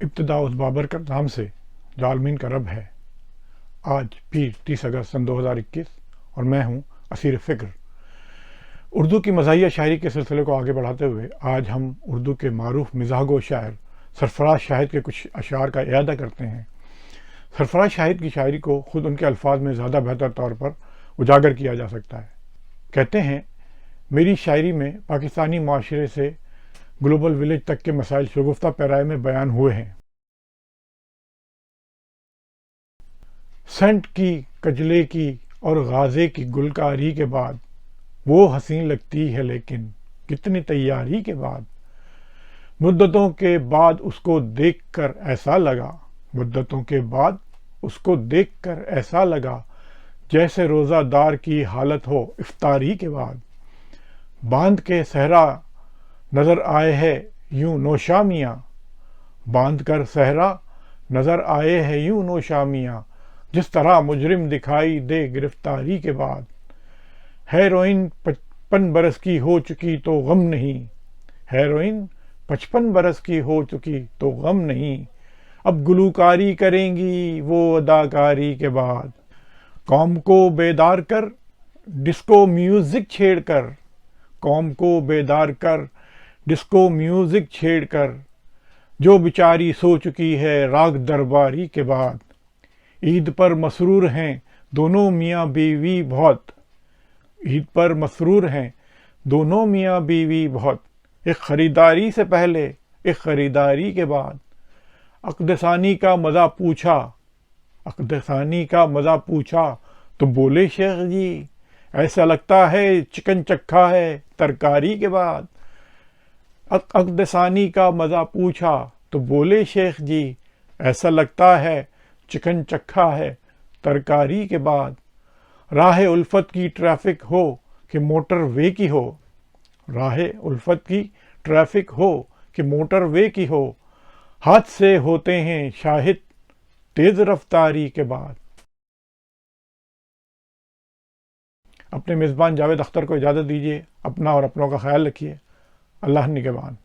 ابتدا اس بابر کا نام سے جو عالمین کا رب ہے۔ آج پیر 30 اگست سن 2021 اور میں ہوں اسیر فکر۔ اردو کی مزاحیہ شاعری کے سلسلے کو آگے بڑھاتے ہوئے آج ہم اردو کے معروف مزاح گو شاعر سرفراز شاہد کے کچھ اشعار کا اعادہ کرتے ہیں۔ سرفراز شاہد کی شاعری کو خود ان کے الفاظ میں زیادہ بہتر طور پر اجاگر کیا جا سکتا ہے۔ کہتے ہیں، میری شاعری میں پاکستانی معاشرے سے گلوبل ولیج تک کے مسائل شگفتہ پیرائے میں بیان ہوئے ہیں۔ سنٹ کی، کجلے کی اور غازے کی گلکاری کے بعد وہ حسین لگتی ہے، لیکن کتنی تیاری کے بعد مدتوں کے بعد اس کو دیکھ کر ایسا لگا، مدتوں کے بعد اس کو دیکھ کر ایسا لگا جیسے روزہ دار کی حالت ہو افطاری کے بعد۔ باندھ کے صحرا نظر آئے ہے یوں نوشامیاں، باندھ کر صحرا نظر آئے ہے یوں نوشامیاں، جس طرح مجرم دکھائی دے گرفتاری کے بعد۔ ہیروئن 55 برس کی ہو چکی تو غم نہیں، ہیروئن 55 برس کی ہو چکی تو غم نہیں، اب گلوکاری کریں گی وہ اداکاری کے بعد۔ قوم کو بیدار کر ڈسکو میوزک چھیڑ کر، قوم کو بیدار کر ڈسکو میوزک چھیڑ کر، جو بیچاری سو چکی ہے راگ درباری کے بعد۔ عید پر مسرور ہیں دونوں میاں بیوی بہت، عید پر مسرور ہیں دونوں میاں بیوی بہت، ایک خریداری سے پہلے ایک خریداری کے بعد۔ عقد ثانی کا مزہ پوچھا، عقد ثانی کا مزہ پوچھا تو بولے شیخ جی ایسا لگتا ہے چکن چکھا ہے ترکاری کے بعد۔ عقد ثانی کا مزہ پوچھا تو بولے شیخ جی ایسا لگتا ہے چکن چکھا ہے ترکاری کے بعد۔ راہ الفت کی ٹریفک ہو کہ موٹر وے کی ہو، راہ الفت کی ٹریفک ہو کہ موٹر وے کی ہو، حادثے ہوتے ہیں شاہد تیز رفتاری کے بعد۔ اپنے میزبان جاوید اختر کو اجازت دیجیے۔ اپنا اور اپنوں کا خیال رکھیے۔ اللہ نگہبان۔